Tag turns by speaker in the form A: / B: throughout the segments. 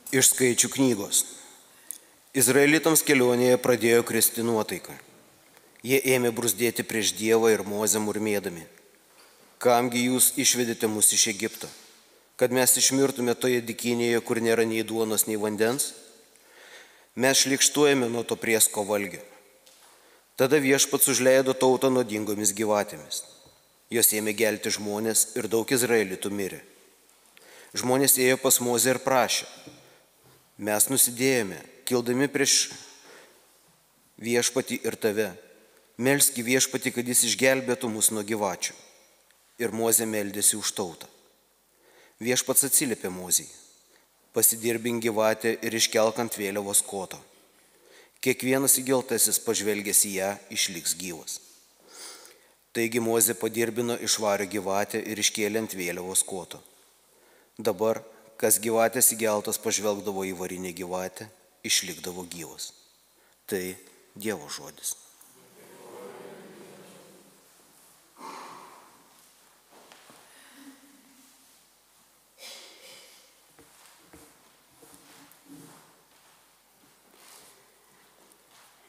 A: Iš Skaičių knygos. Izraelitams kelionėje pradėjo kristi nuotaika. Jie ėmė bruzdėti prieš Dievą ir Mozę murmėdami: Kamgi jūs išvedėte mus iš Egipto, kad mes išmirtume toje dykynėje, kur nėra nei duonos, nei vandens? Mes šlykštuojame nuo to priesko valgio. Tada Viešpats užleido tautą nuodingomis gyvatėmis. Jos ėmė gelti žmonės ir daug izraelitų mirė. Žmonės ėjo pas Mozę ir prašė: Mes nusidėjome, kildami prieš Viešpatį ir tave. Melski Viešpatį, kad jis išgelbėtų mus nuo gyvačių. Ir Mozė meldėsi už tautą. Viešpats atsiliepė Mozei: Pasidirbink gyvatę ir iškelk ant vėliavos koto. Kiekvienas įgeltasis pažvelgęs į ją išliks gyvas. Taigi Mozė padirbino išvarė gyvatę ir iškėlė ant vėliavos koto. Dabar, kas gyvatės įgeltas pažvelgdavo į varinę gyvatę, išlikdavo gyvas. Tai Dievo žodis.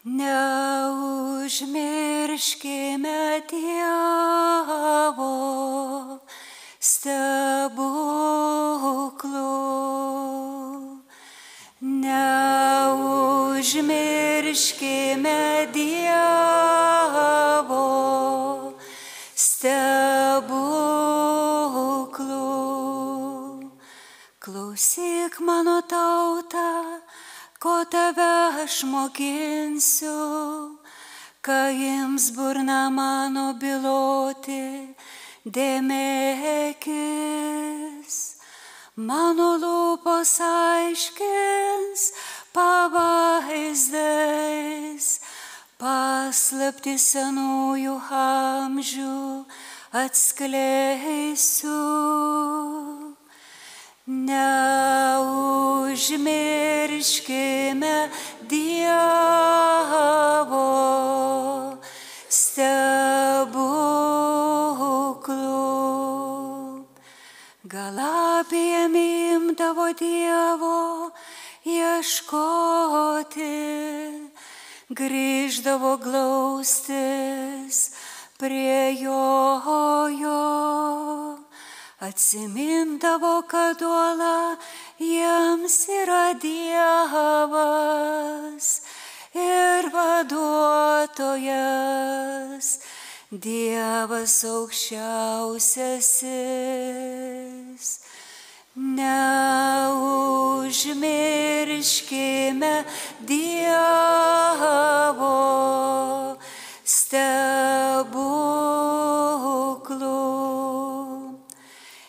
B: Neužmirškime Dievo stebuklų. Neužmirškime Dievo stebuklų. Klausyk mano tauta, ko tave aš mokinsiu, ką ims burna mano byloti, dėmėkis. Mano lūpos aiškins pavaizdais, paslaptį senųjų amžių atskleisiu. Neužmirškime Dievo stebuklų. Gal abiem imdavo Dievo ieškoti, grįždavo glaustis prie jo. Atsimindavo, kad uola jiems yra Dievas ir vaduotojas, Dievas aukščiausiasis. Neužmirškime Dievo stebuklų.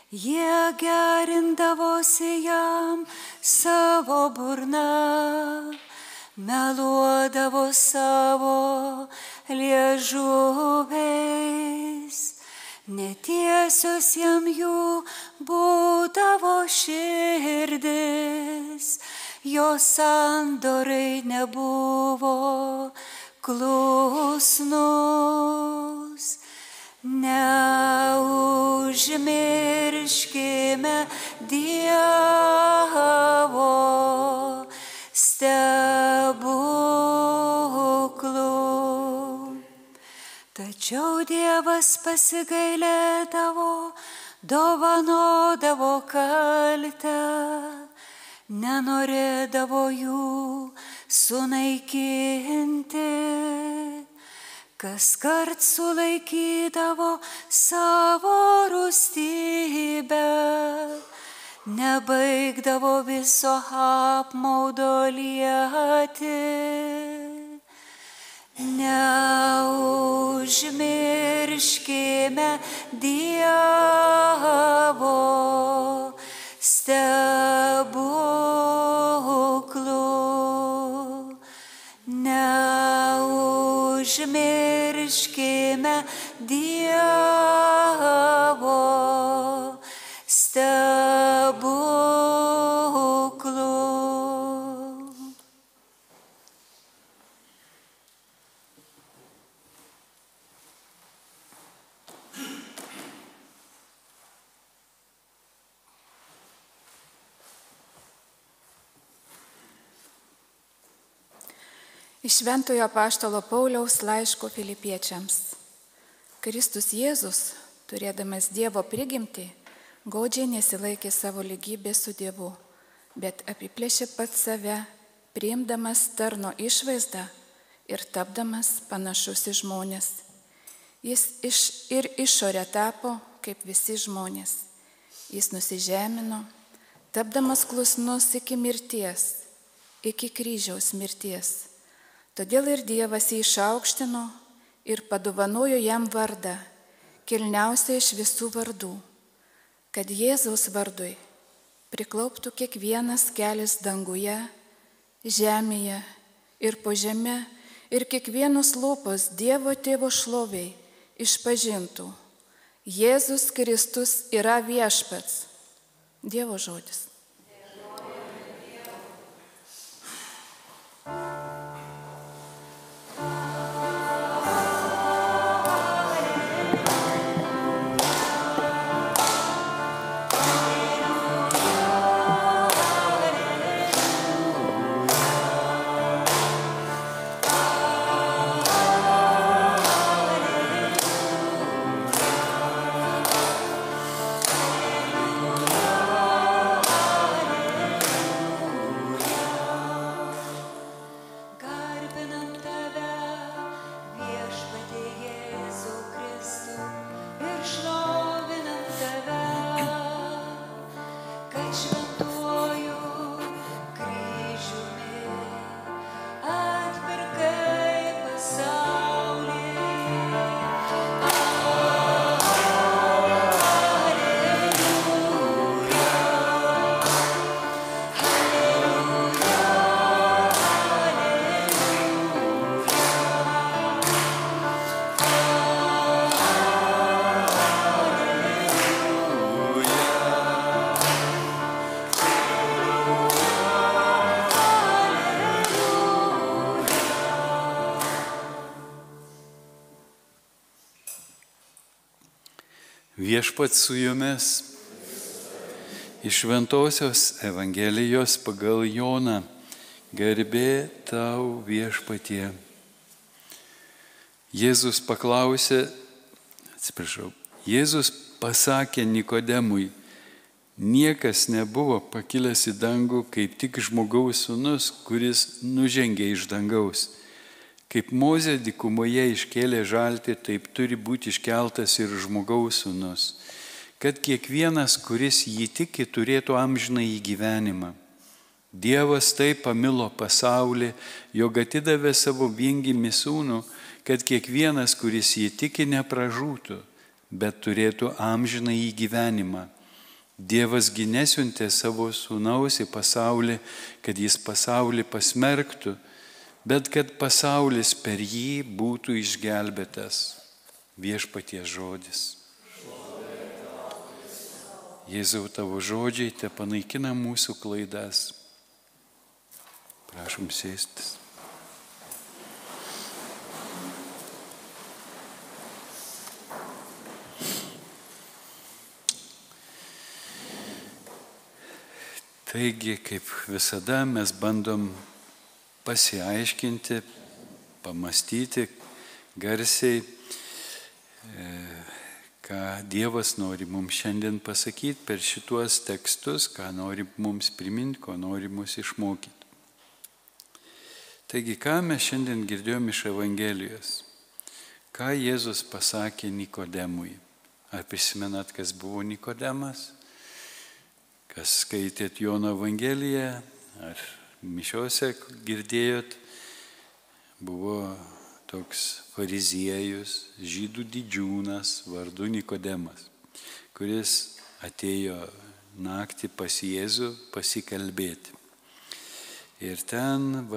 B: Jie gerindavosi jam savo burna, meluodavo savo liežuviais. Netiesios jam jų būdavo širdis, jo sandorai nebuvo klusnus. Neužmirškime Dievo stebuklų. Tačiau Dievas pasigailėdavo, dovanodavo kaltę, nenorėdavo jų sunaikinti. Kaskart sulaikydavo savo rūstybę, nebaigdavo viso apmaudo lieti. Neužmirškime Dievo stebuklų. Neužmirškime Dievo stebuklų.
C: Iš Šventojo Apaštalo Pauliaus laiško Filipiečiams. Kristus Jėzus, turėdamas Dievo prigimtį, godžiai nesilaikė savo lygybės su Dievu, bet apiplėšė pats save, priimdamas tarno išvaizdą ir tapdamas panašus į žmonės. Jis ir išorę tapo kaip visi žmonės. Jis nusižemino, tapdamas klusnus iki mirties, iki kryžiaus mirties. Todėl ir Dievas jį išaukštino ir padovanojo jam vardą, kilniausią iš visų vardų, kad Jėzaus vardui priklauptų kiekvienas kelias danguje, žemėje ir po žeme, ir kiekvienos lūpos Dievo Tėvo šloviai išpažintų: Jėzus Kristus yra viešpats. Dievo žodis.
D: Viešpats su jumis. Iš Šventosios Evangelijos pagal Joną. Garbė tau, Viešpatie. Jėzus pasakė Nikodemui: niekas nebuvo pakilęs į dangų, kaip tik žmogaus sūnus, kuris nužengė iš dangaus. Kaip Mozė dykumoje iškėlė žaltį, taip turi būti iškeltas ir žmogaus sūnus, kad kiekvienas, kuris jį tiki, turėtų amžinąjį gyvenimą. Dievas taip pamilo pasaulį, jog atidavė savo viengimį sūnų, kad kiekvienas, kuris jį tiki, nepražūtų, bet turėtų amžinąjį gyvenimą. Dievas gi nesiuntė savo sūnaus į pasaulį, kad jis pasaulį pasmerktų, bet kad pasaulis per jį būtų išgelbėtas. Viešpaties žodis. Jėzau, tavo žodžiai te panaikina mūsų klaidas. Prašom sėstis. Taigi, kaip visada, mes bandom pasiaiškinti, pamastyti garsiai, ką Dievas nori mums šiandien pasakyti per šituos tekstus, ką nori mums priminti, ko nori mus išmokyti. Taigi, ką mes šiandien girdėjom iš Evangelijos? Ką Jėzus pasakė Nikodemui? Ar prisimenat, kas buvo Nikodemas? Kas skaitėt Jono Evangeliją? Ar mišiose girdėjot? Buvo toks fariziejus, žydų didžiūnas vardu Nikodemas, kuris atėjo naktį pas Jėzų pasikalbėti. Ir ten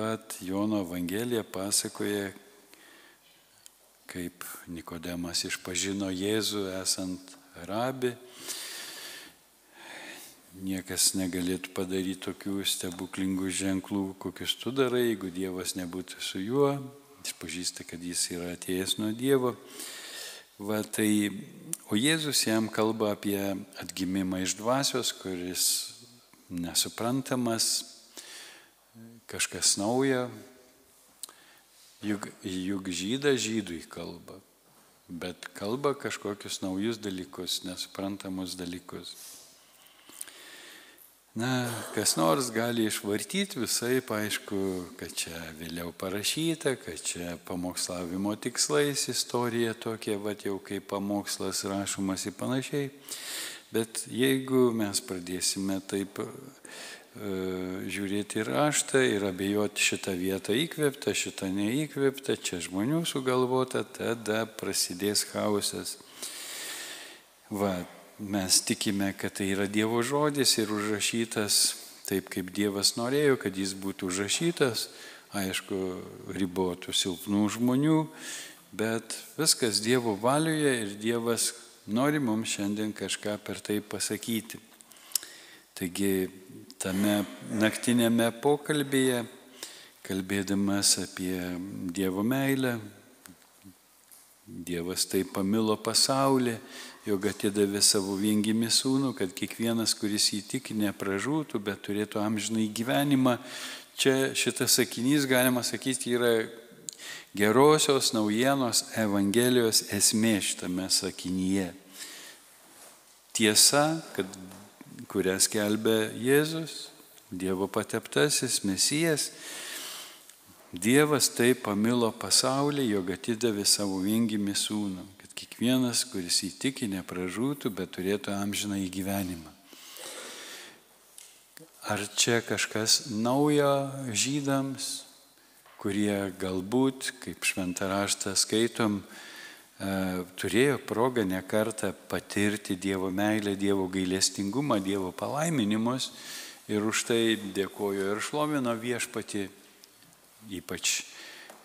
D: Jono Evangelija pasakoja, kaip Nikodemas išpažino Jėzų esant rabi. Niekas negalėtų padaryti tokių stebuklingų ženklų, kokius tu darai, jeigu Dievas nebūtų su juo. Išpažįsta, kad jis yra atėjęs nuo Dievo. O Jėzus jam kalba apie atgimimą iš dvasios, kuris nesuprantamas, kažkas nauja, Juk žydas žydui kalba, bet kalba kažkokius naujus dalykus, nesuprantamus dalykus. Na, kas nors gali išvartyti visai, aišku, kad čia vėliau parašyta, kad čia pamokslavimo tikslais istorija tokia, jau kaip pamokslas rašomas ir panašiai. Bet jeigu mes pradėsime taip žiūrėti raštą ir abejoti šitą vietą įkvėpta, šitą neįkvėpta, čia žmonių sugalvota, tada prasidės chaosas. Mes tikime, kad tai yra Dievo žodis ir užrašytas taip, kaip Dievas norėjo, kad jis būtų užrašytas, aišku, ribotų silpnų žmonių, bet viskas Dievo valioje ir Dievas nori mums šiandien kažką per tai pasakyti. Taigi tame naktinėme pokalbėje, kalbėdamas apie Dievo meilę, Dievas taip pamilo pasaulį, jog atidavė savo viengimį sūnų, kad kiekvienas, kuris jį tiki, nepražūtų, bet turėtų amžinai gyvenimą. Čia šitas sakinys, galima sakyti, yra gerosios naujienos Evangelijos esmė šitame sakinyje. Tiesa, kurią skelbia Jėzus, Dievo pateptasis Mesijas, Dievas taip pamilo pasaulį, jog atidavė savo viengimį sūnų, kad kiekvienas, kuris įtiki, nepražūtų, bet turėtų amžiną į gyvenimą. Ar čia kažkas naujo žydams, kurie galbūt, kaip šventą raštą skaitom, turėjo progą ne kartą patirti Dievo meilę, Dievo gailestingumą, Dievo palaiminimus ir už tai dėkojo ir šlovino viešpatį, ypač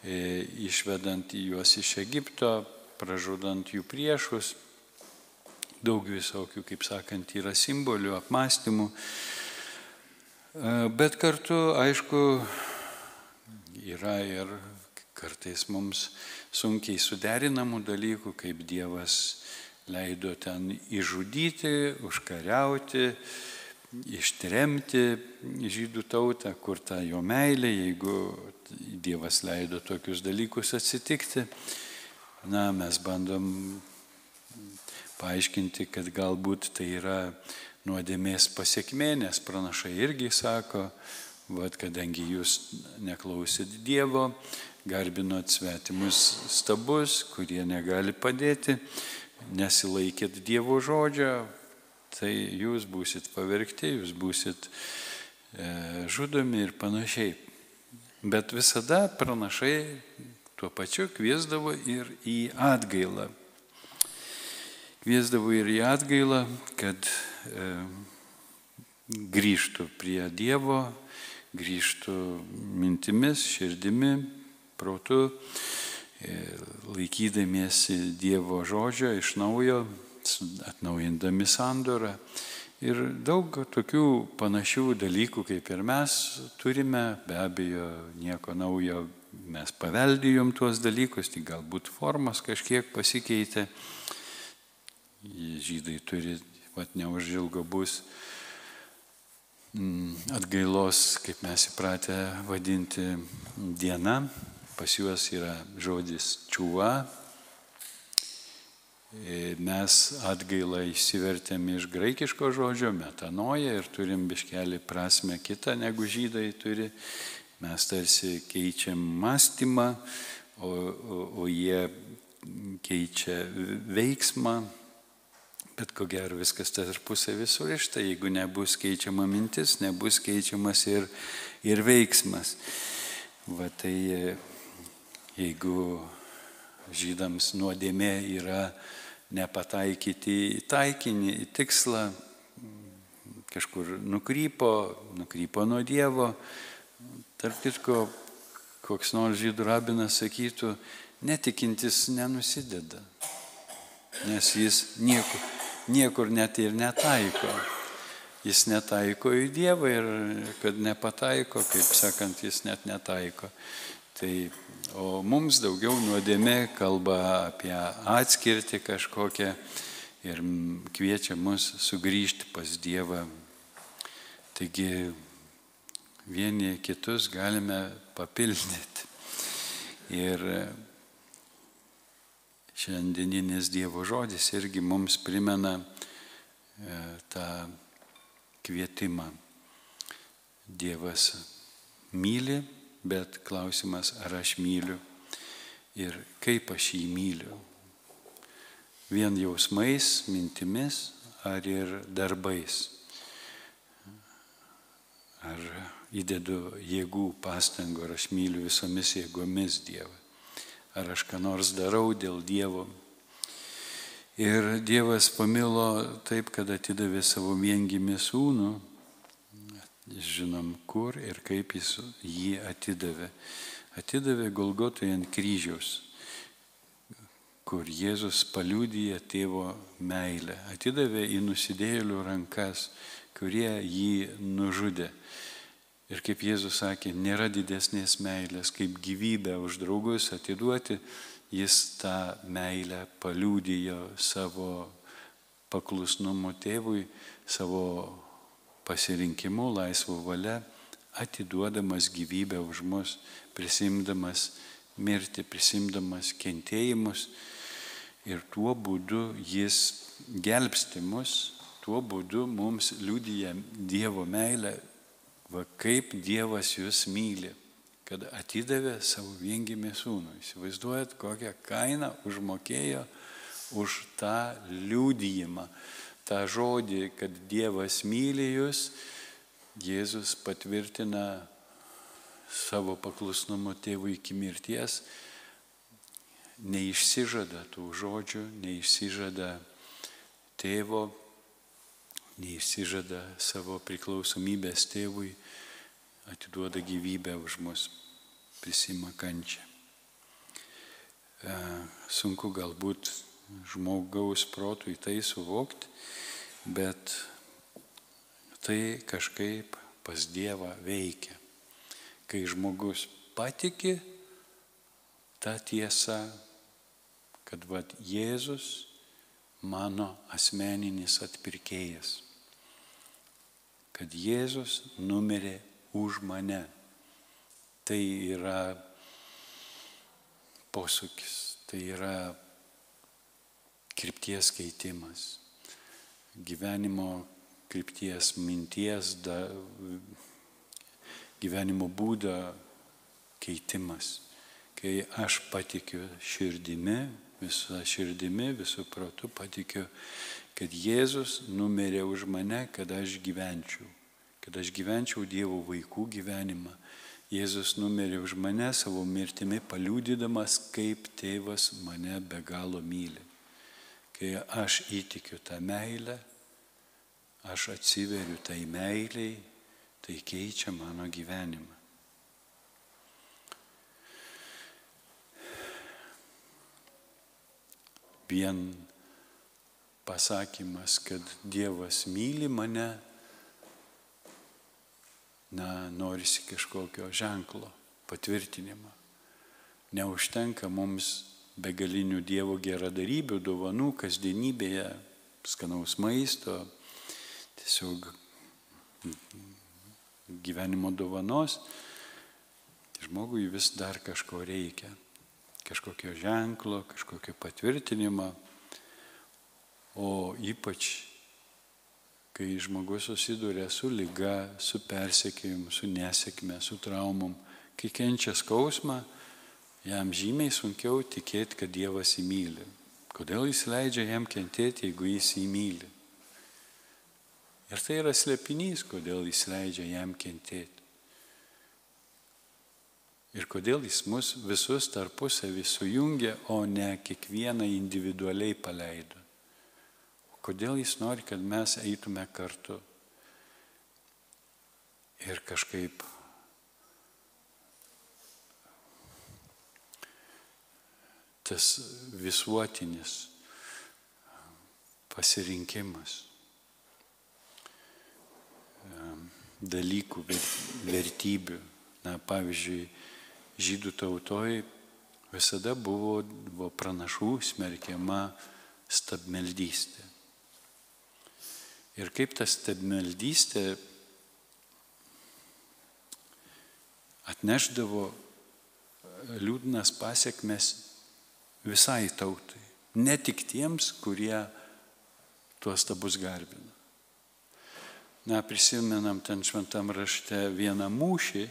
D: išvedant juos iš Egipto, pražudant jų priešus. Daug visokių, kaip sakant, yra simbolių, apmąstymų. Bet kartu, aišku, yra ir kartais mums sunkiai suderinamų dalykų, kaip Dievas leido ten išžudyti, užkariauti, ištremti žydų tautą, kur ta jo meilė, jeigu Dievas leido tokius dalykus atsitikti. Na, mes bandom paaiškinti, kad galbūt tai yra nuodėmės pasekmė, nes pranašai irgi sako, kadangi jūs neklausyt Dievo, garbinot svetimus stabus, kurie negali padėti, nesilaikėt Dievo žodžio, tai jūs būsit pavergti, jūs būsit žudomi ir panašiai. Bet visada pranašai tuo pačiu kviesdavo ir į atgailą. Kviesdavo ir į atgailą, kad grįžtų prie Dievo, grįžtų mintimis, širdimi, protu, laikydamiesi Dievo žodžio iš naujo, atnaujindami sandorą. Ir daug tokių panašių dalykų, kaip ir mes turime, be abejo, nieko naujo, mes paveldėjom tuos dalykus, tik galbūt formos kažkiek pasikeitė. Žydai turi, neužilgo bus atgailos, kaip mes įpratę vadinti, diena. Pas juos yra žodis čuva. Mes atgailą išsivertėm iš graikiško žodžio metanoja ir turim biškelį prasme kitą negu žydai turi. Mes tarsi keičiam mąstymą, o jie keičia veiksmą, bet ko gero viskas tarpusavy surišta. Jeigu nebus keičiama mintis, nebus keičiamas ir veiksmas. Tai jeigu žydams nuodėmė yra nepataikyti į taikinį, į tikslą, kažkur nukrypo nuo Dievo. Tarp kitko, koks nors žydų rabinas sakytų, netikintis nenusideda, nes jis niekur net ir netaiko. Jis netaiko į Dievą ir kad nepataiko, kaip sakant, jis net netaiko. O mums daugiau nuodėmė kalba apie atskirtį kažkokią ir kviečia mus sugrįžti pas Dievą. Taigi vieni kitus galime papildyti. Ir šiandieninis Dievo žodis irgi mums primena tą kvietimą. Dievas myli, bet klausimas, ar aš myliu ir kaip aš jį myliu. Vien jausmais, mintimis, ar ir darbais. Ar įdedu jėgų, pastangų, ar aš myliu visomis jėgomis Dievą. Ar aš ką nors darau dėl Dievo. Ir Dievas pamilo taip, kad atidavė savo viengimį sūnų. Žinom, kur ir kaip jis jį atidavė. Atidavė Golgotoje ant kryžiaus, kur Jėzus paliudija tėvo meilę. Atidavė į nusidėjėlių rankas, kurie jį nužudė. Ir kaip Jėzus sakė, nėra didesnės meilės, kaip gyvybę už draugus atiduoti, jis tą meilę paliudijo savo paklusnumu tėvui, savo pasirinkimu, laisvu valia, atiduodamas gyvybę už mus, prisimdamas mirtį, prisimdamas kentėjimus. Ir tuo būdu jis gelbsti mus, tuo būdu mums liudija Dievo meilę, va kaip Dievas jūs myli, kad atidavė savo viengimį sūnų. Įsivaizduojat, kokią kainą užmokėjo už tą liudijimą. tą žodį, kad Dievas myli jūs, Jėzus patvirtina savo paklusnumo tėvui iki mirties, neišsižada tų žodžių, neišsižada tėvo, neišsižada savo priklausomybės tėvui, atiduoda gyvybę už mus, prisima kančią. Sunku galbūt žmogaus protui tai suvokti, bet tai kažkaip pas Dievą veikia. Kai žmogus patiki tą tiesą, kad Jėzus mano asmeninis atpirkėjas, kad Jėzus numirė už mane. Tai yra posūkis, tai yra krypties keitimas, gyvenimo krypties, minties, gyvenimo būdo keitimas. Kai aš patikiu širdimi, visų protu patikiu, kad Jėzus numirė už mane, kad aš gyvenčiau Dievo vaikų gyvenimą. Jėzus numirė už mane savo mirtimi, paliudydamas, kaip tėvas mane be galo myli. Kai aš įtikiu tą meilę, aš atsiveriu tai meiliai, tai keičia mano gyvenimą. Vien pasakymas, kad Dievas myli mane, norisi kažkokio ženklo, patvirtinimo. Neužtenka mums begalinių Dievo geradarybių, dovanų kasdienybėje, skanaus maisto, tiesiog gyvenimo dovanos. Žmogui vis dar kažko reikia. Kažkokio ženklo, kažkokio patvirtinimo, o ypač, kai žmogus susiduria su liga, su persekiojimu, su nesėkme, su traumom, kai kenčia skausmą, jam žymiai sunkiau tikėti, kad Dievas jį myli. Kodėl jis leidžia jam kentėti, jeigu jis jį myli? Ir tai yra slėpinys, kodėl jis leidžia jam kentėti. Ir kodėl jis mus visus tarpusavį sujungia, o ne kiekvieną individualiai paleido. Kodėl jis nori, kad mes eitume kartu. Ir kažkaip tas visuotinis pasirinkimas dalykų, vertybių. Pavyzdžiui, žydų tautoj visada buvo pranašų smerkiama stabmeldystė. Ir kaip ta stabmeldystė atnešdavo liūdnas pasiekmes visai tautai. Ne tik tiems, kurie tuos stabus garbina. Na, prisimenam ten šventam rašte vieną mūšį,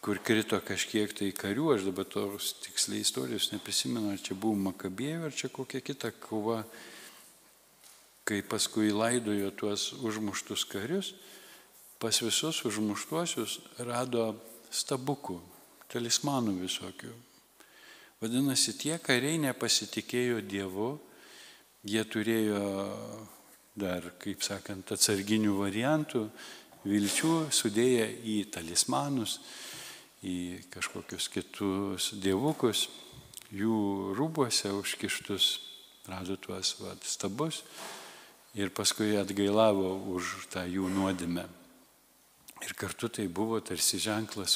D: kur krito kažkiek tai karių, aš dabar tos tiksliai istorijos neprisimenu, ar čia buvo Makabėjų, ar čia kokia kita kova, kai paskui laidojo tuos užmuštus karius, pas visus užmuštuosius rado stabukų, talismanų visokių. Vadinasi, tie kariai nepasitikėjo Dievu, jie turėjo dar, kaip sakant, atsarginių variantų, vilčių sudėję į talismanus, į kažkokius kitus dievukus, jų rūbuose užkištus rado tuos stabus ir paskui atgailavo už tą jų nuodėmę. Ir kartu tai buvo tarsi ženklas,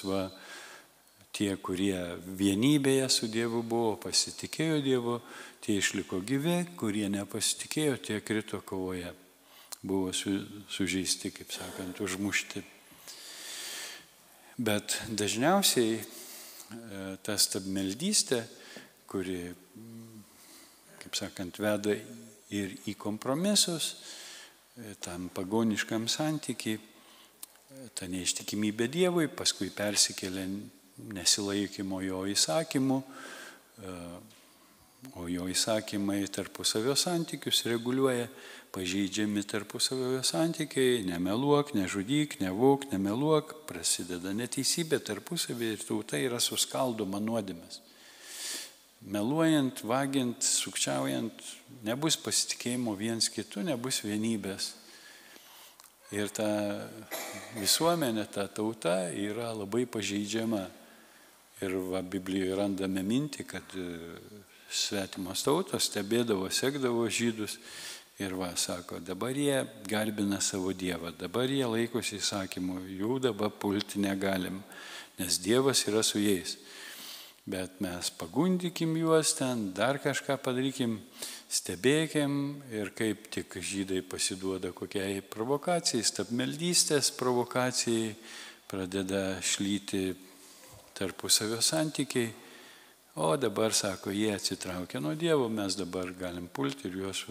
D: tie, kurie vienybėje su Dievu buvo, pasitikėjo Dievu, tie išliko gyvi, kurie nepasitikėjo, tie krito kovoje. Buvo sužeisti, kaip sakant, užmušti. Bet dažniausiai ta stabmeldystė, kuri, kaip sakant, veda ir į kompromisus, tam pagoniškam santykiai, ta neištikimybė Dievui, paskui persikėlė nesilaikymo jo įsakymų, o jo įsakymai tarpusavio santykius reguliuoja, pažeidžiami tarpusavio santykiai, nemeluok, nežudyk, nevok, nemeluok, prasideda neteisybė tarpusavį ir tauta yra suskaldoma nuodėmės. Meluojant, vagiant, sukčiaujant, nebus pasitikėjimo viens kitu, nebus vienybės. Ir ta visuomenė, ta tauta yra labai pažeidžiama. Ir Biblijoje randame mintį, kad svetimos tautos stebėdavo, sekdavo žydus ir sako, dabar jie garbina savo Dievą, dabar jie laikosi įsakymų, jų dabar pulti negalim, nes Dievas yra su jais. Bet mes pagundykim juos ten, dar kažką padarykim, stebėkim ir kaip tik žydai pasiduoda kokiai provokacijai, stabmeldystės provokacijai, pradeda šlyti tarpusavio santykiai, o dabar, sako, jie atsitraukia nuo Dievo, mes dabar galim pulti ir juos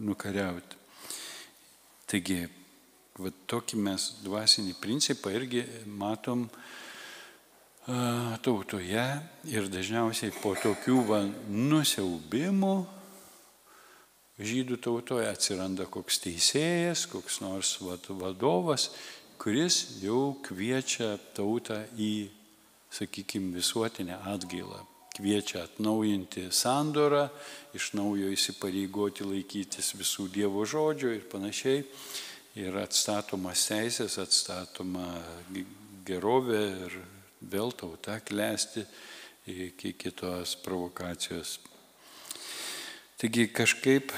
D: nukariauti. Taigi, tokį mes dvasinį principą irgi matom tautoje ir dažniausiai po tokių nusiaubimų žydų tautoje atsiranda koks teisėjas, koks nors vadovas, kuris jau kviečia tautą į, sakykime, visuotinę atgailą. Kviečia atnaujinti sandorą, iš naujo įsipareigoti laikytis visų Dievo žodžių ir panašiai. Ir atstatomas teisės, atstatoma gerovė ir vėl tauta klesti iki kitos provokacijos. Taigi kažkaip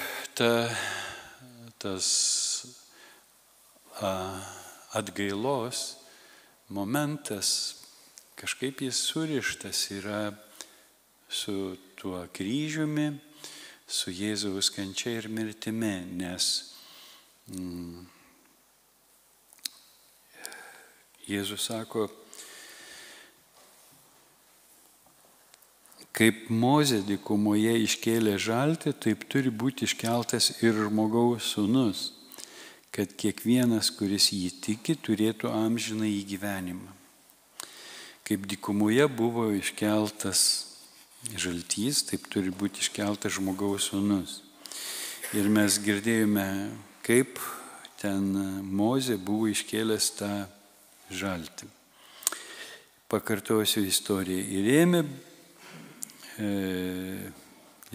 D: tas atgailos momentas, kažkaip jis surištas yra su tuo kryžiumi, su Jėzaus kančia ir mirtimi, nes Jėzus sako, kaip Mozė dykumoje iškėlė žaltį, taip turi būti iškeltas ir žmogaus sūnus, kad kiekvienas, kuris jį tiki, turėtų amžiną į gyvenimą. Kaip dykumoje buvo iškeltas žaltys, taip turi būti iškeltas žmogaus sūnus. Ir mes girdėjome, kaip ten Mozė buvo iškėlęs tą žaltį. Pakartosiu istoriją. Ir ėmė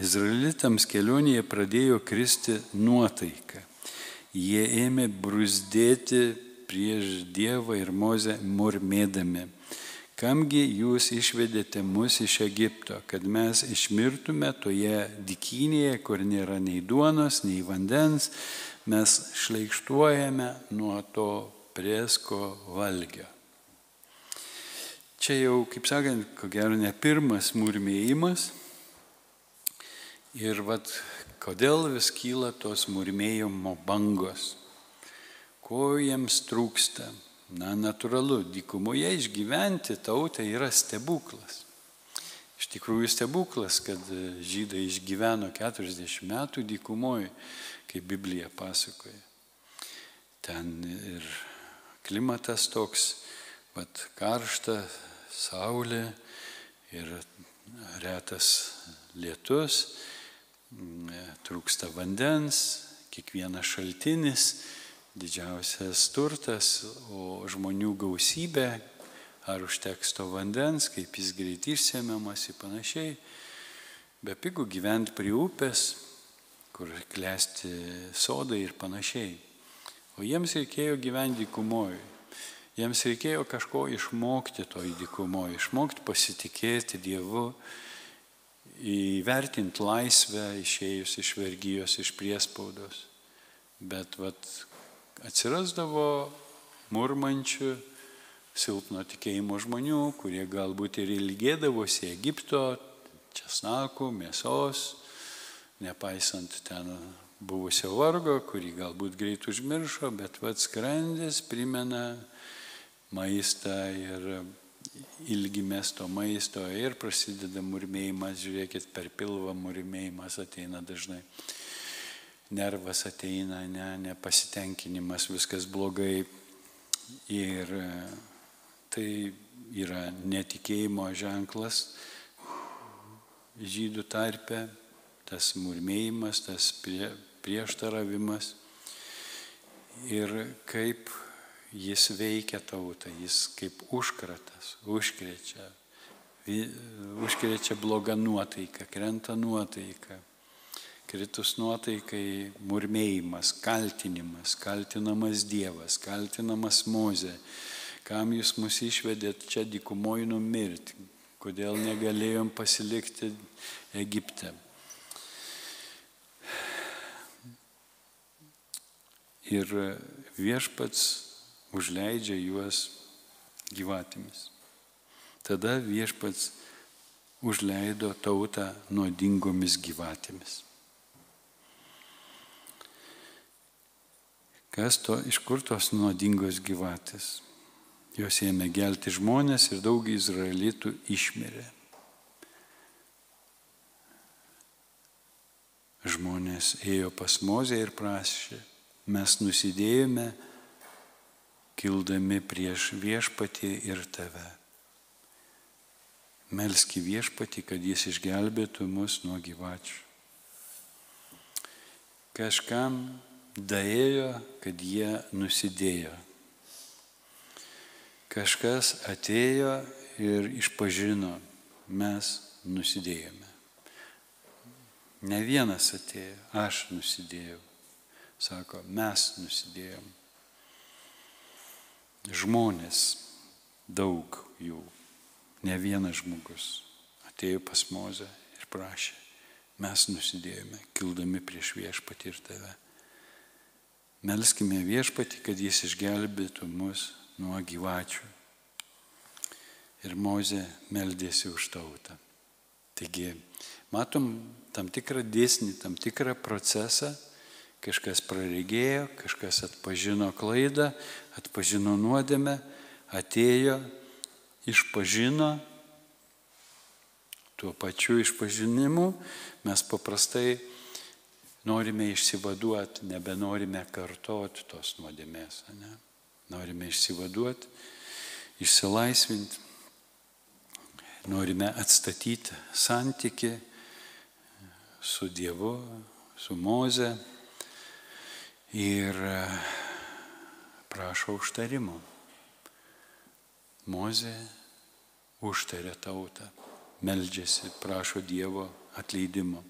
D: izraelitams kelionėje pradėjo kristi nuotaika. Jie ėmė bruzdėti prieš Dievą ir Mozę murmėdami. Kamgi jūs išvedėte mus iš Egipto, kad mes išmirtume toje dykynėje, kur nėra nei duonos, nei vandens, mes šleikštuojame nuo to prėsko valgio. Čia jau, kaip sakant, ko gero ne pirmas murmėjimas. Ir kodėl vis kyla tos murmėjimo bangos? Ko jiems trūksta? Na, natūralu, dykumoje išgyventi tautai yra stebuklas. Iš tikrųjų stebuklas, kad žydai išgyveno 40 metų dykumoje, kaip Biblija pasakoja. Ten ir klimatas toks, karšta, saulė ir retas lietus, trūksta vandens, kiekvienas šaltinis, didžiausias turtas, o žmonių gausybė, ar užteks to vandens, kaip jis greit išsemiamas ir panašiai. Bepigu gyventi prie upės, kur klesti sodai ir panašiai. O jiems reikėjo gyventi dykumoje. Jiems reikėjo kažko išmokti toj dykumoje, išmokti pasitikėti Dievu, įvertinti laisvę, išėjus iš vergijos, iš priespaudos. Bet atsirasdavo murmančių, silpno tikėjimo žmonių, kurie galbūt ir ilgėdavosi Egipto, česnakų, mėsos, nepaisant ten buvusio vargo, kurį galbūt greit užmiršo, bet skrandis primena maistą ir ilgimės to maisto ir prasideda murmėjimas, žiūrėkit, per pilvą murmėjimas ateina dažnai. Nervas ateina, nepasitenkinimas, viskas blogai. Ir tai yra netikėjimo ženklas žydų tarpe, tas murmėjimas, tas prieštaravimas. Ir kaip jis veikia tautą, jis kaip užkratas, užkrečia blogą nuotaiką, krenta nuotaika. Kritus nuotaikai murmėjimas, kaltinimas, kaltinamas Dievas, kaltinamas Mozė. Kam jūs mus išvedėt čia dykumoje numirti? Kodėl negalėjom pasilikti Egipte? Ir viešpats užleidžia juos gyvatėmis. Tada viešpats užleido tautą nuodingomis gyvatėmis. Iš kur tos nuodingos gyvatės? Jos ėmė gelti žmonės ir daug izraelitų išmirė. Žmonės ėjo pas Mozę ir prašė, mes nusidėjome, kildami prieš viešpatį ir tave. Melski viešpatį, kad jis išgelbėtų mus nuo gyvačių. Kažkam daėjo, kad jie nusidėjo. Kažkas atėjo ir išpažino, mes nusidėjome. Ne vienas atėjo, aš nusidėjau. Sako, mes nusidėjom. Žmonės, daug jų, ne vienas žmogus atėjo pas Mozę ir prašė, mes nusidėjome, kildami prieš viešpatį ir tave. Melskime viešpatį, kad jis išgelbėtų mus nuo gyvačių. Ir Mozė meldėsi už tautą. Taigi, matom tam tikrą dėsnį, tam tikrą procesą. Kažkas praregėjo, kažkas atpažino klaidą, atpažino nuodėmę, atėjo, išpažino. Tuo pačiu išpažinimu mes paprastai norime išsivaduoti, nebenorime kartoti tos nuodėmės. Ne? Norime išsivaduoti, išsilaisvinti, norime atstatyti santykį su Dievu, su Moze ir prašo užtarimo. Mozė užtarė tautą, meldžiasi, prašo Dievo atleidimo.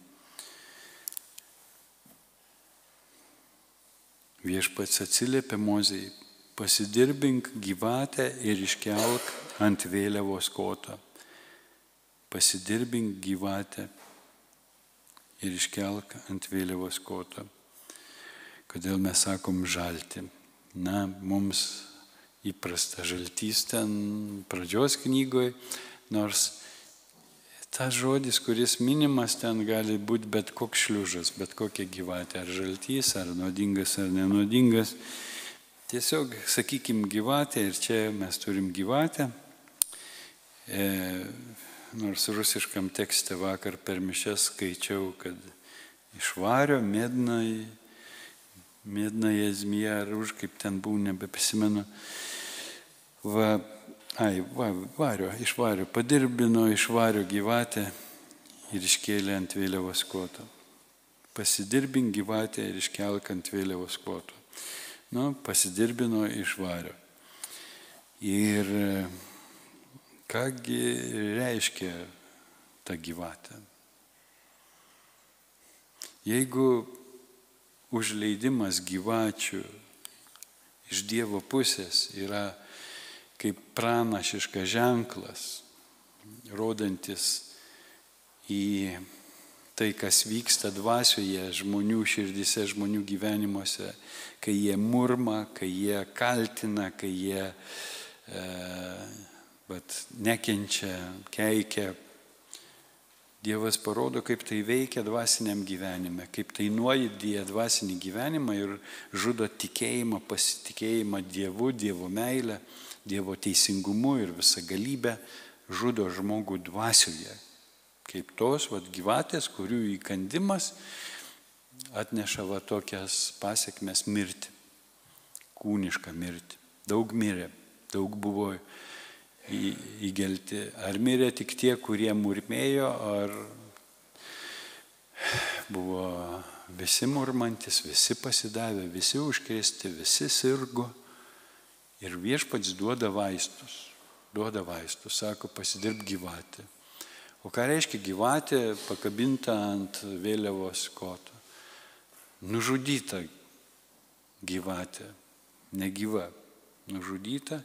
D: Viešpats atsiliepė Mozei, pasidirbink gyvatę ir iškelk ant vėliavos koto. Pasidirbink gyvatę ir iškelk ant vėliavos koto. Kodėl mes sakom žalti? Na, mums įprasta žaltys ten pradžios knygoje, nors tas žodis, kuris minimas ten gali būti bet koks šliužas, bet kokia gyvatė, ar žaltys, ar nuodingas, ar nenuodingas. Tiesiog, sakykim, gyvatė, ir čia mes turim gyvatę. nors rusiškam tekste vakar per mišias skaičiau, kad iš vario mėdnaja zmija, ar už kaip ten buvo, nebeprisimenu. Iš vario, padirbino iš vario gyvatę ir iškėlė ant vėliavos koto. Pasidirbink gyvatę ir iškelk ant vėliavos koto. Pasidirbino iš vario. Ir kągi reiškia ta gyvatė? Jeigu užleidimas gyvačių iš Dievo pusės yra kaip pranašiškas ženklas, rodantis į tai, kas vyksta dvasioje žmonių širdyse, žmonių gyvenimuose, kai jie murma, kai jie kaltina, kai jie nekenčia, keikia. Dievas parodo, kaip tai veikia dvasiniam gyvenime, kaip tai nuodija dvasinį gyvenimą ir žudo tikėjimą, pasitikėjimą Dievu, Dievo meilę, Dievo teisingumu ir visagalybę, žudo žmogų dvasioje. Kaip tos gyvatės, kurių įkandimas atneša tokias pasiekmes mirtį, kūnišką mirtį. Daug mirė, daug buvo įgelti. Ar mirė tik tie, kurie murmėjo, ar buvo visi murmantis, visi pasidavę, visi užkrėsti, visi sirgo. Ir Viešpats duoda vaistus, sako, pasidirb gyvatę. O ką reiškia gyvatė pakabinta ant vėliavos koto? Nužudyta gyvatė, negyva, nužudyta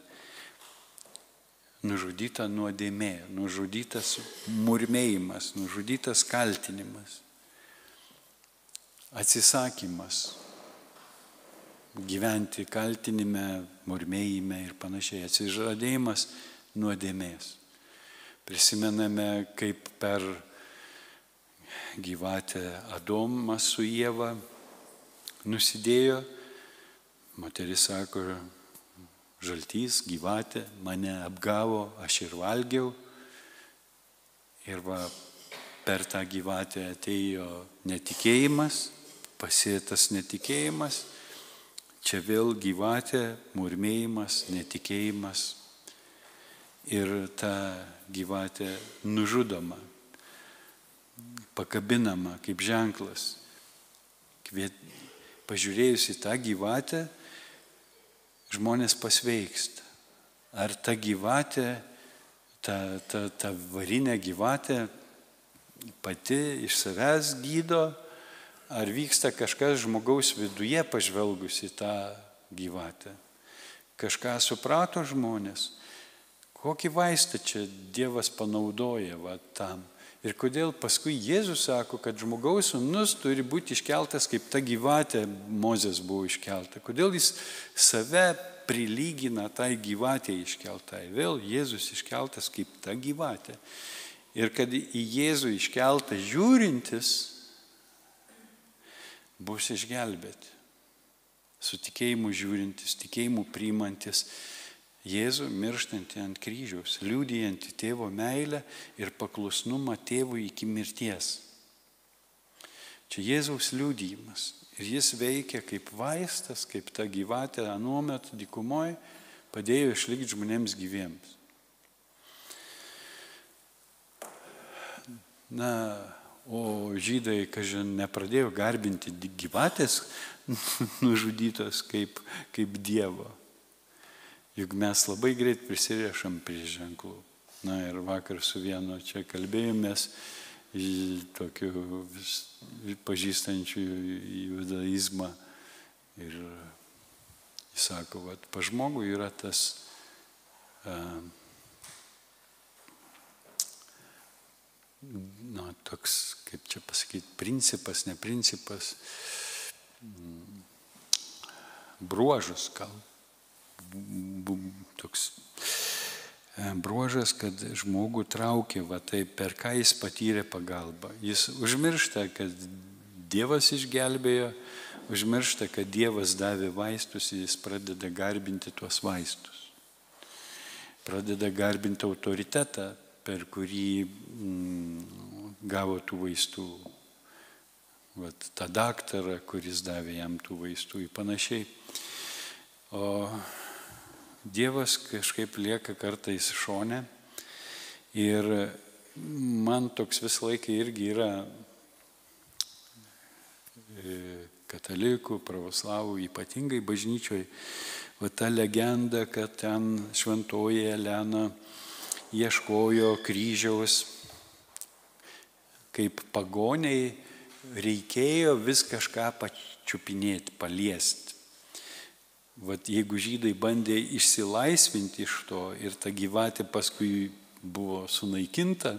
D: nuodėmė, nužudytas murmėjimas, nužudytas kaltinimas, atsisakymas gyventi kaltinime, murmėjime ir panašiai, atsižadėjimas nuodėmės. Prisimename, kaip per gyvatę Adomas su Ieva nusidėjo. Moteris sako, žaltys, gyvatė mane apgavo, aš ir valgiau. Ir per tą gyvatę atėjo netikėjimas, pasėtas netikėjimas. Čia vėl gyvatė, murmėjimas, netikėjimas. Ir ta gyvatė nužudoma, pakabinama kaip ženklas. Pažiūrėjus į tą gyvatę, žmonės pasveiksta. Ar ta gyvatė, ta varinė gyvatė pati iš savęs gydo, ar vyksta kažkas žmogaus viduje pažvelgus į tą gyvatę. Kažką suprato žmonės. Kokį vaistą čia Dievas panaudoja tam? Ir kodėl paskui Jėzus sako, kad žmogaus sūnus turi būti iškeltas, kaip ta gyvatė Mozės buvo iškelta? Kodėl jis save prilygina tai gyvatė iškeltai? Vėl Jėzus iškeltas kaip ta gyvatė. Ir kad į Jėzų iškeltą žiūrintis bus išgelbėti. Su tikėjimu žiūrintis, tikėjimu priimantis Jėzų mirštantį ant kryžiaus, liudijantį tėvo meilę ir paklusnumą tėvui iki mirties. Čia Jėzaus liudijimas. Ir jis veikia kaip vaistas, kaip ta gyvatė anuomet dykumoje padėjo išlikti žmonėms gyviems. O žydai, kažin, nepradėjo garbinti gyvatės nužudytos kaip Dievo. Juk mes labai greit prisiriešam prie ženklų. Ir vakar su vienu čia kalbėjomės, tokiu pažįstančiu judaizmą. Ir jis sako, pa žmogų yra tas toks, kaip čia pasakyti, principas, ne principas, bruožas gal. Toks bruožas, kad žmogų traukia, taip, per ką jis patyrė pagalbą. Jis užmiršta, kad Dievas išgelbėjo, užmiršta, kad Dievas davė vaistus ir jis pradeda garbinti tuos vaistus. Pradeda garbinti autoritetą per kurį gavo tų vaistų. Vat tą daktarą, kuris davė jam tų vaistų ir panašiai. O Dievas kažkaip lieka kartais šone ir man toks visą laiką irgi yra katalikų, pravoslavų, ypatingai bažnyčioje, va ta legenda, kad ten šventoji Elena ieškojo kryžiaus, kaip pagoniai reikėjo vis kažką pačiupinėti, paliesti. Vat jeigu žydai bandė išsilaisvinti iš to ir ta gyvatė paskui buvo sunaikinta,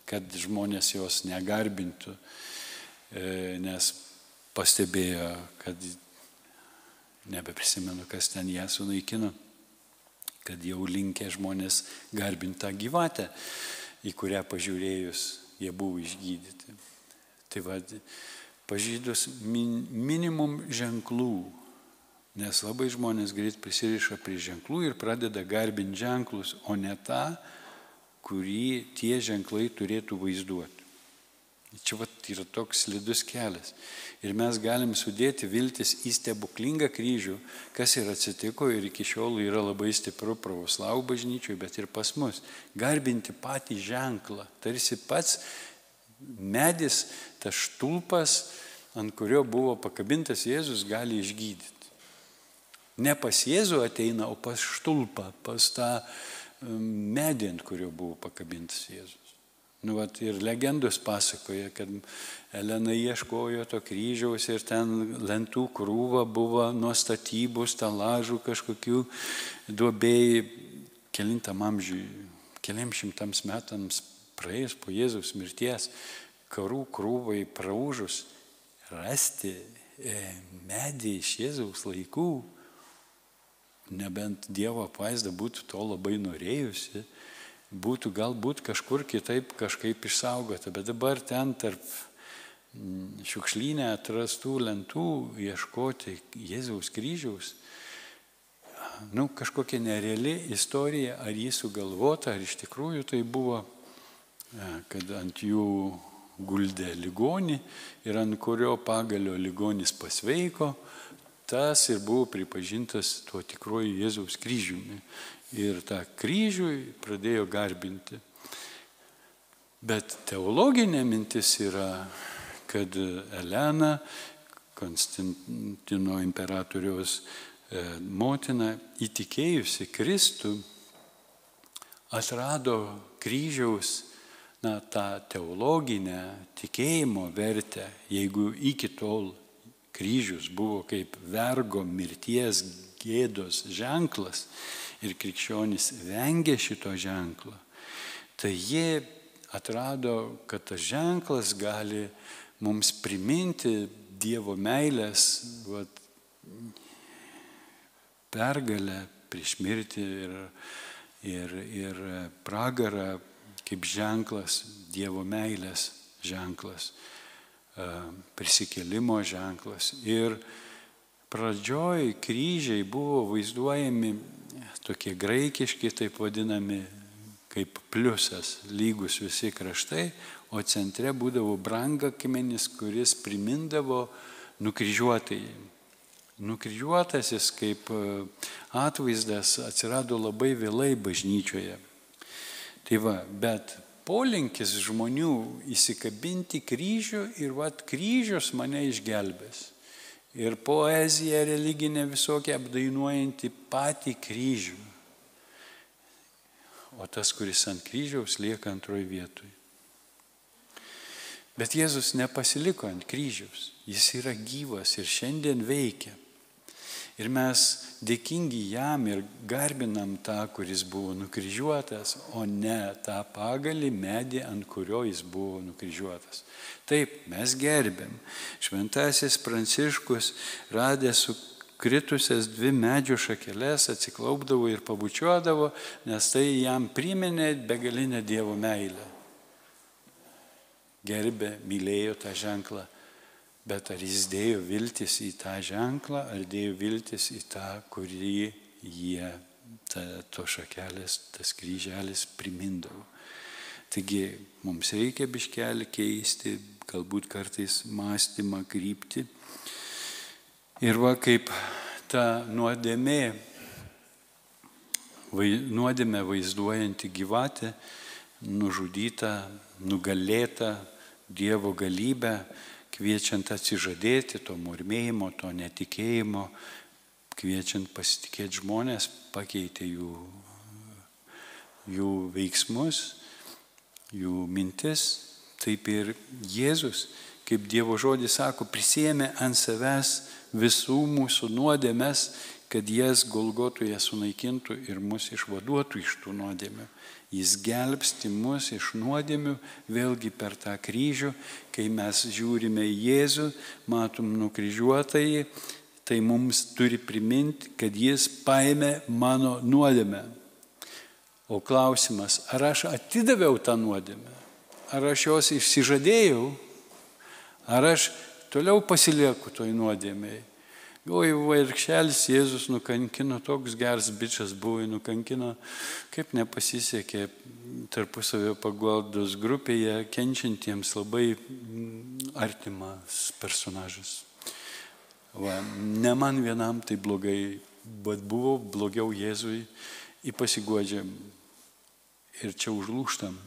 D: kad žmonės jos negarbintų, nes pastebėjo, kad nebeprisimenu, kas ten ją sunaikino, kad jau linkę žmonės garbinti tą gyvatę, į kurią pažiūrėjus jie buvo išgydyti. Tai vad, pažydus minimum ženklų, nes labai žmonės greit prisiriša prie ženklų ir pradeda garbinti ženklus, o ne tą, kurį tie ženklai turėtų vaizduoti. Čia vat yra toks slidus kelias. Ir mes galim sudėti viltis į stebuklingą kryžių, kas ir atsitiko ir iki šiol yra labai stipru pravoslavų bažnyčiui, bet ir pas mus. Garbinti patį ženklą, tarsi pats medis, tas štulpas, ant kurio buvo pakabintas Jėzus, gali išgydyti. Ne pas Jėzų ateina, o pas štulpą, pas tą medį, ant kurio buvo pakabintas Jėzus. Nu, vat, ir legendos pasakoja, kad Elena ieškojo to kryžiaus ir ten lentų krūva buvo nuo statybų, stalažų kažkokių duobėjai. Kelintam amžiui, keliams šimtams metams praėjus po Jėzaus mirties, karų krūvai praūžus, rasti medį iš Jėzaus laikų, nebent Dievo apvaizda būtų to labai norėjusi, būtų galbūt kažkur kitaip kažkaip išsaugota, bet dabar ten tarp šiukšlyne atrastų lentų ieškoti Jėzaus kryžiaus, kažkokia nereali istorija, ar jį sugalvota, ar iš tikrųjų tai buvo, kad ant jų guldė ligonį ir ant kurio pagalio ligonis pasveiko, tas ir buvo pripažintas tuo tikruoju Jėzaus kryžiumi. Ir tą kryžių pradėjo garbinti. Bet teologinė mintis yra, kad Elena, Konstantino imperatoriaus motina, įtikėjusi Kristų, atrado kryžiaus tą teologinę tikėjimo vertę, jeigu iki tol kryžius buvo kaip vergo mirties gėdos ženklas ir krikščionys vengė šito ženklo, tai jie atrado, kad tas ženklas gali mums priminti Dievo meilės pergalę prieš mirtį ir pragarą kaip ženklas, Dievo meilės ženklas, prisikėlimo ženklas. Ir pradžioj kryžiai buvo vaizduojami tokie graikiški, taip vadinami, kaip pliusas, lygus visi kraštai, o centre būdavo brangakmenis, kuris primindavo nukryžiuotąjį. Nukryžiuotasis kaip atvaizdas atsirado labai vėlai bažnyčioje. Tai va, bet polinkis žmonių įsikabinti kryžių ir kryžius mane išgelbės. Ir poezija religinė visokia apdainuojanti patį kryžių. O tas, kuris ant kryžiaus, lieka antroje vietoje. Bet Jėzus nepasiliko ant kryžiaus. Jis yra gyvas ir šiandien veikia. Ir mes dėkingi jam ir garbinam tą, kuris buvo nukryžiuotas, o ne tą pagalį medį, ant kurio jis buvo nukryžiuotas. Taip, mes gerbėm. Šventasis Pranciškus, radęs sukritusias 2 medžio šakeles, atsiklaupdavo ir pabučiuodavo, nes tai jam priminė begalinę Dievo meilę. Gerbė, mylėjo tą ženklą. Bet ar jis dėjo viltis į tą ženklą, ar dėjo viltis į tą, kurį to šakelės, tas kryželis primindavo. Taigi mums reikia biškelį keisti, galbūt kartais mąstymą, kryptį. Ir va kaip ta nuodėmė vaizduojanti gyvatė, nužudyta, nugalėta Dievo galybę, kviečiant atsižadėti to murmėjimo, to netikėjimo, kviečiant pasitikėti žmonės, pakeitė jų veiksmus, jų mintis. Taip ir Jėzus, kaip Dievo žodis sako, prisiėmė ant savęs visų mūsų nuodėmes, kad jas Golgotoje sunaikintų ir mus išvaduotų iš tų nuodėmių. Jis gelbsti mus iš nuodėmių, vėlgi per tą kryžių, kai mes žiūrime į Jėzų, matom nukryžiuotąjį, tai mums turi priminti, kad jis paėmė mano nuodėmę. O klausimas, ar aš atidaviau tą nuodėmę, ar aš jos išsižadėjau, ar aš toliau pasilieku toj nuodėmėj. Oi, vargšelis Jėzus nukankino, toks geras bičas buvo, nukankino, kaip nepasisekė tarpusavio paguodos grupėje, kenčiantiems labai artimas personažas. Va, ne man vienam tai blogai, bet buvo blogiau Jėzui, įpasiguodžiam ir čia užlūštam.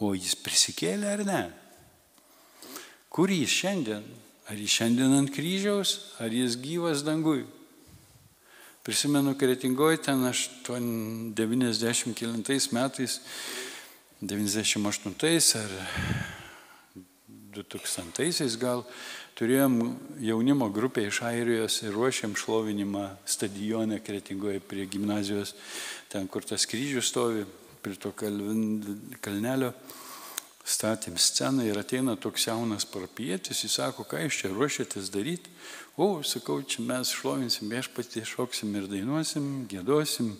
D: O jis prisikėlė ar ne? Kur jis šiandien? Ar jis šiandien ant kryžiaus, ar jis gyvas dangui? Prisimenu Kretingoj, ten 90 kelintais metais, 98 ar 2000 gal, turėjom jaunimo grupę iš Airijos ir ruošėm šlovinimą stadione Kretingoje prie gimnazijos, ten kur tas kryžius stovi, prie to kalnelio. Statėm sceną ir ateina toks jaunas parapijietis, jis sako, ką jūs čia ruošiatės daryti? O, sakau, čia mes šlovinsim viešpatį, šoksim ir dainuosim, giedosim.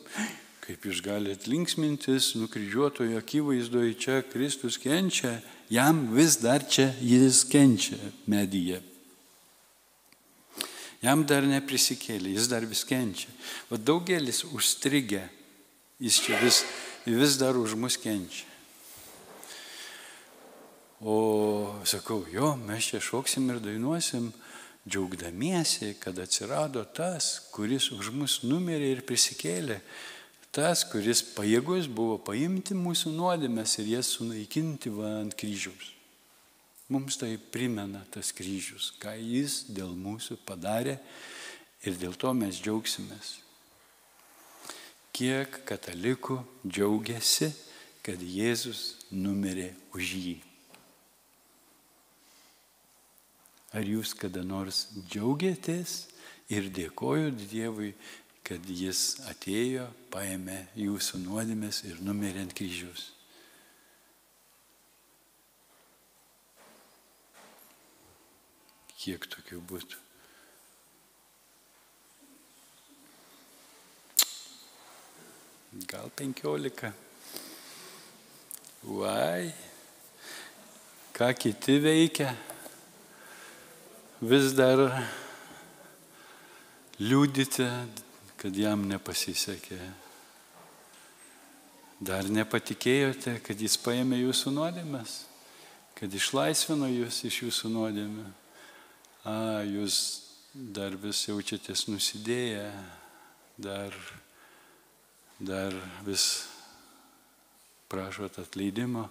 D: Kaip jūs galite linksmintis, nukryžiuotojo akivaizdoje čia Kristus kenčia, jam vis dar čia jis kenčia medyje. Jam dar neprisikėlė, jis dar vis kenčia. O daugelis užstrigę, jis čia vis dar už mus kenčia. O sakau, jo, mes čia šoksim ir dainuosim, džiaugdamiesi, kad atsirado tas, kuris už mus numirė ir prisikėlė. Tas, kuris pajėgus buvo paimti mūsų nuodėmes ir jas sunaikinti ant kryžiaus. Mums tai primena tas kryžius, ką jis dėl mūsų padarė ir dėl to mes džiaugsimės. Kiek katalikų džiaugiasi, kad Jėzus numirė už jį. Ar jūs kada nors džiaugiatės ir dėkojot Dievui, kad jis atėjo, paėmė jūsų nuodėmes ir numirė ant kryžiaus? Kiek tokių būtų? Gal 15. Vai, ką kiti veikia? Vis dar liūdite, kad jam nepasisekė. Dar nepatikėjote, kad jis paėmė jūsų nuodėmes, kad išlaisvino jūs iš jūsų nuodėmių. Jūs dar vis jaučiatės nusidėję, dar vis prašot atleidimo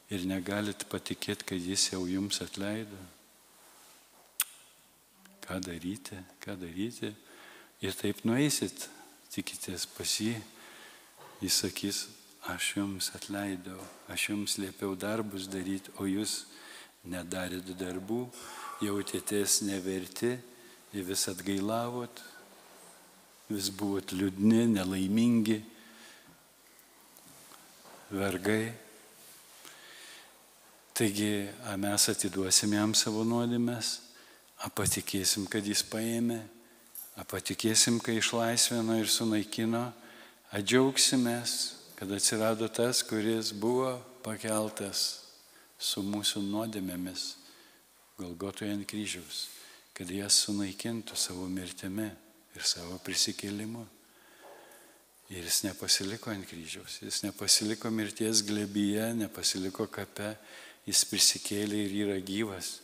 D: ir negalit patikėti, kad jis jau jums atleido. Ką daryti? Ir taip nueisit, tikitės pas jį, jis sakys, aš jums atleidau, aš jums liepiau darbus daryti, o jūs nedarėt darbų, jautėtės neverti, vis atgailavot, vis buvot liūdni, nelaimingi, vergai. Taigi, mes atiduosim jam savo nuodėmes, patikėsim, kad jis paėmė, patikėsim, kai išlaisvino ir sunaikino, džiaugsimės, kad atsirado tas, kuris buvo pakeltas su mūsų nuodėmėmis Golgotoje ant kryžiaus, kad jas sunaikintų savo mirtimi ir savo prisikėlimu. Ir jis nepasiliko ant kryžiaus, jis nepasiliko mirties glėbyje, nepasiliko kape, jis prisikėlė ir yra gyvas.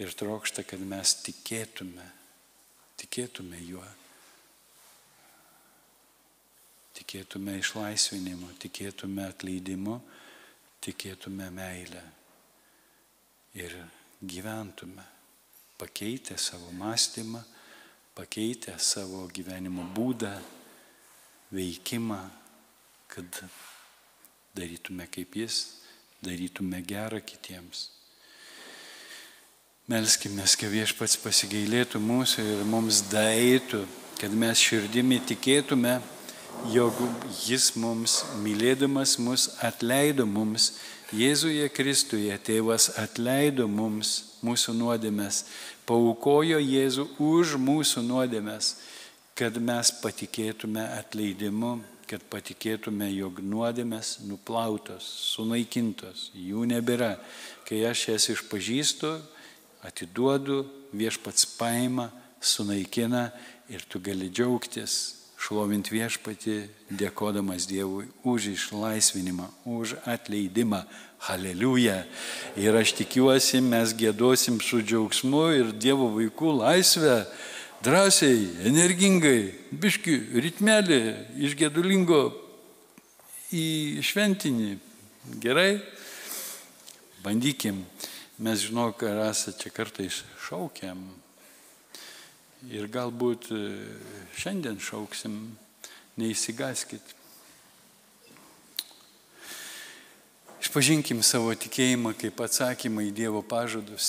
D: Ir trokšta, kad mes tikėtume juo. Tikėtume išlaisvinimu, tikėtume atleidimu, tikėtume meilę. Ir gyventume, pakeitę savo mąstymą, pakeitę savo gyvenimo būdą, veikimą, kad darytume kaip jis, darytume gerą kitiems. Melskimės, kad Viešpats pasigailėtų mūsų ir mums daeitų, kad mes širdimi tikėtume, jog jis mums, mylėdamas mus, atleido mums, Jėzuje Kristuje Tėvas atleido mums mūsų nuodėmes, paaukojo Jėzų už mūsų nuodėmes, kad mes patikėtume atleidimu, kad patikėtume, jog nuodėmes nuplautos, sunaikintos, jų nebėra. Kai aš jas išpažįstu, atiduodu, Viešpats paima, sunaikina ir tu gali džiaugtis, šlovint Viešpatį, dėkodamas Dievui už išlaisvinimą, už atleidimą. Haleliuja. Ir aš tikiuosi, mes gėdosim su džiaugsmu ir Dievo vaikų laisvę, drąsiai, energingai, biški, ritmelį iš gedulingo į šventinį. Gerai? Bandykim. Mes žinau, kad esate čia kartais šaukiam. Ir galbūt šiandien šauksim, neįsigaskit. Išpažinkim savo tikėjimą kaip atsakymą į Dievo pažadus.